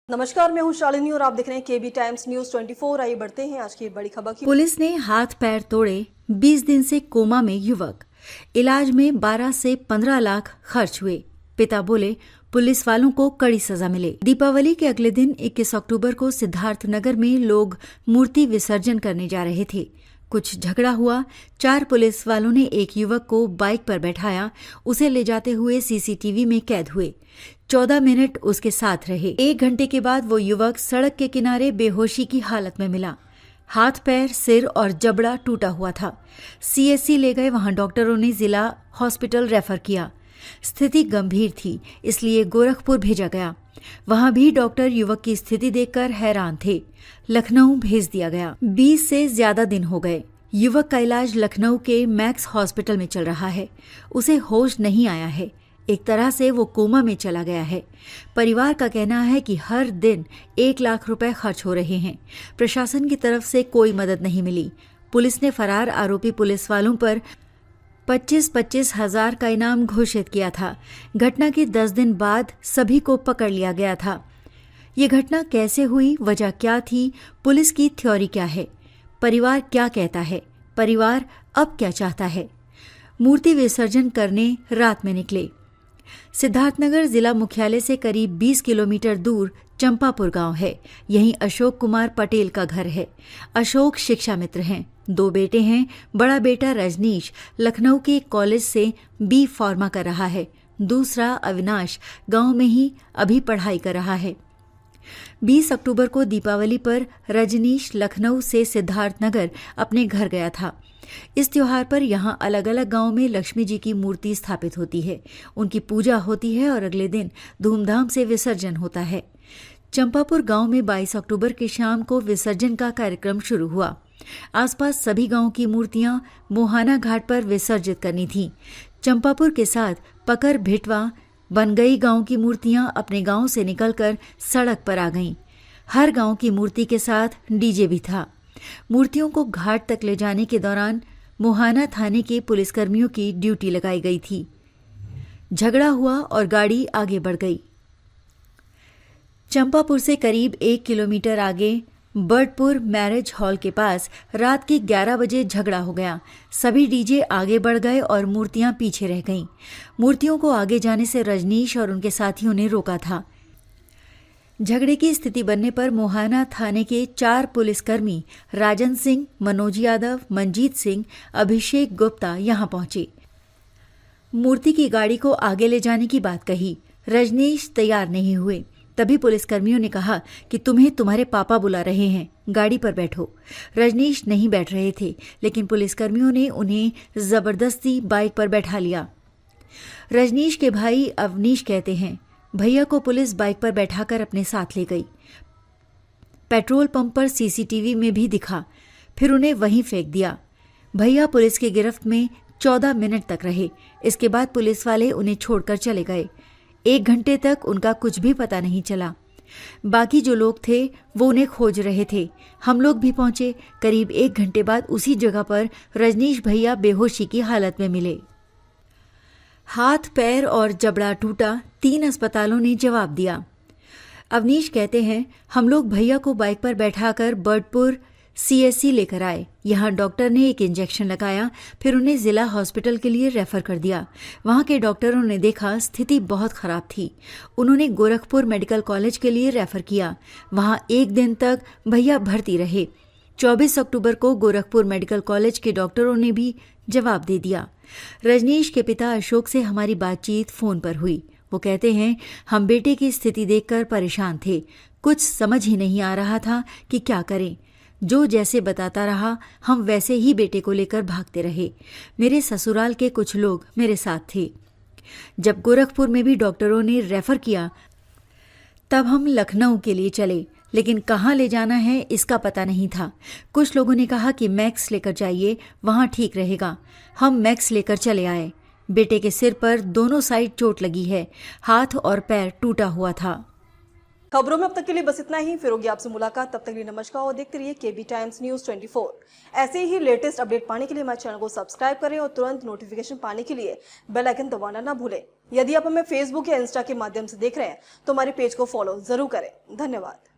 नमस्कार, मैं हूं शालिनी और आप देख रहे हैं केबी टाइम्स न्यूज 24। आइए बढ़ते हैं आज की बड़ी खबर की। पुलिस ने हाथ पैर तोड़े, 20 दिन से कोमा में युवक। इलाज में 12 से 15 लाख खर्च हुए। पिता बोले पुलिस वालों को कड़ी सजा मिले। दीपावली के अगले दिन 21 अक्टूबर को सिद्धार्थनगर में लोग मूर्ति विसर्जन करने जा रहे थे। कुछ झगड़ा हुआ। 4 पुलिस वालों ने एक युवक को बाइक पर बैठाया। उसे ले जाते हुए सीसीटीवी में कैद हुए। 14 मिनट उसके साथ रहे। 1 घंटे के बाद वो युवक सड़क के किनारे बेहोशी की हालत में मिला। हाथ पैर, सिर और जबड़ा टूटा हुआ था। सीएससी ले गए। वहां डॉक्टरों ने जिला हॉस्पिटल रेफर किया। स्थिति गंभीर थी, इसलिए गोरखपुर भेजा गया। वहां भी डॉक्टर युवक की स्थिति देखकर हैरान थे। लखनऊ भेज दिया गया। 20 से ज्यादा दिन हो गए। युवक का इलाज लखनऊ के मैक्स हॉस्पिटल में चल रहा है। उसे होश नहीं आया है। एक तरह से वो कोमा में चला गया है। परिवार का कहना है कि हर दिन 1 लाख रुपए खर्च हो रहे हैं। प्रशासन की तरफ से कोई मदद नहीं मिली। पुलिस ने फरार आरोपी पुलिस वालों पर 25-25 हजार का इनाम घोषित किया था। घटना के 10 दिन बाद सभी को पकड़ लिया गया था। ये घटना कैसे हुई, वजह क्या थी, पुलिस की थ्योरी क्या है, परिवार क्या कहता है, परिवार अब क्या चाहता है। मूर्ति विसर्जन करने रात में निकले। सिद्धार्थनगर जिला मुख्यालय से करीब 20 किलोमीटर दूर चंपापुर गांव है। यहीं अशोक कुमार पटेल का घर है। अशोक शिक्षा मित्र हैं। 2 बेटे हैं। बड़ा बेटा रजनीश लखनऊ के कॉलेज से बी फार्मा कर रहा है। दूसरा अविनाश गांव में ही अभी पढ़ाई कर रहा है। 20 अक्टूबर को दीपावली पर रजनीश लखनऊ से सिद्धार्थनगर अपने घर गया था। इस त्योहार पर यहाँ अलग अलग गांव में लक्ष्मी जी की मूर्ति स्थापित होती है। उनकी पूजा होती है और अगले दिन धूमधाम से विसर्जन होता है। चंपापुर गांव में 22 अक्टूबर की शाम को विसर्जन का कार्यक्रम शुरू हुआ। आसपास सभी गांव की मूर्तियां मोहाना घाट पर विसर्जित करनी थीं। चंपापुर के साथ पकर भिटवा बनगई गांव की मूर्तियां अपने गांव से निकलकर सड़क पर आ गईं। हर गांव की मूर्ति के साथ डीजे भी था। मूर्तियों को घाट तक ले जाने के दौरान मोहाना थाने के पुलिसकर्मियों की ड्यूटी लगाई गई थी। झगड़ा हुआ और गाड़ी आगे बढ़ गई। चंपापुर से करीब 1 किलोमीटर आगे बर्डपुर मैरिज हॉल के पास रात के 11 बजे झगड़ा हो गया। सभी डीजे आगे बढ़ गए और मूर्तियां पीछे रह गईं। मूर्तियों को आगे जाने से रजनीश और उनके साथियों ने रोका था। झगड़े की स्थिति बनने पर मोहाना थाने के 4 पुलिसकर्मी राजन सिंह, मनोज यादव, मंजीत सिंह, अभिषेक गुप्ता यहां पहुंचे। मूर्ति की गाड़ी को आगे ले जाने की बात कही। रजनीश तैयार नहीं हुए। तभी पुलिसकर्मियों ने कहा कि तुम्हें तुम्हारे पापा बुला रहे हैं, गाड़ी पर बैठो। रजनीश नहीं बैठ रहे थे, लेकिन पुलिसकर्मियों ने उन्हें जबरदस्ती बाइक पर बैठा लिया। रजनीश के भाई अवनीश कहते हैं, भैया को पुलिस बाइक पर बैठाकर अपने साथ ले गई। पेट्रोल पंप पर सीसीटीवी में भी दिखा, फिर उन्हें वहीं फेंक दिया। भैया पुलिस की गिरफ्त में 14 मिनट तक रहे। इसके बाद पुलिस वाले उन्हें छोड़कर चले गए। 1 घंटे तक उनका कुछ भी पता नहीं चला। बाकी जो लोग थे वो उन्हें खोज रहे थे। हम लोग भी पहुंचे। करीब 1 घंटे बाद उसी जगह पर रजनीश भैया बेहोशी की हालत में मिले। हाथ, पैर और जबड़ा टूटा। 3 अस्पतालों ने जवाब दिया। अवनीश कहते हैं, हम लोग भैया को बाइक पर बैठाकर बर्डपुर सीएससी लेकर आए। यहाँ डॉक्टर ने एक इंजेक्शन लगाया, फिर उन्हें जिला हॉस्पिटल के लिए रेफर कर दिया। वहाँ के डॉक्टरों ने देखा स्थिति बहुत खराब थी। उन्होंने गोरखपुर मेडिकल कॉलेज के लिए रेफर किया। वहाँ 1 दिन तक भैया भर्ती रहे। 24 अक्टूबर को गोरखपुर मेडिकल कॉलेज के डॉक्टरों ने भी जवाब दे दिया। रजनीश के पिता अशोक से हमारी बातचीत फोन पर हुई। वो कहते हैं, हम बेटे की स्थिति देखकर परेशान थे। कुछ समझ ही नहीं आ रहा था कि क्या करें। जो जैसे बताता रहा, हम वैसे ही बेटे को लेकर भागते रहे। मेरे ससुराल के कुछ लोग मेरे साथ थे। जब गोरखपुर में भी डॉक्टरों ने रेफर किया, तब हम लखनऊ के लिए चले, लेकिन कहाँ ले जाना है इसका पता नहीं था। कुछ लोगों ने कहा कि मैक्स लेकर जाइए, वहाँ ठीक रहेगा। हम मैक्स लेकर चले आए। बेटे के सिर पर दोनों साइड चोट लगी है। हाथ और पैर टूटा हुआ था। खबरों में अब तक के लिए बस इतना ही। फिर होगी आपसे मुलाकात, तब तक के लिए नमस्कार और देखते रहिए KB टाइम्स न्यूज़ 24। ऐसे ही लेटेस्ट अपडेट पाने के लिए हमारे चैनल को सब्सक्राइब करें और तुरंत नोटिफिकेशन पाने के लिए बेल आइकन दबाना ना भूलें। यदि आप हमें फेसबुक या इंस्टा के माध्यम से देख रहे हैं तो हमारे पेज को फॉलो जरूर करें। धन्यवाद।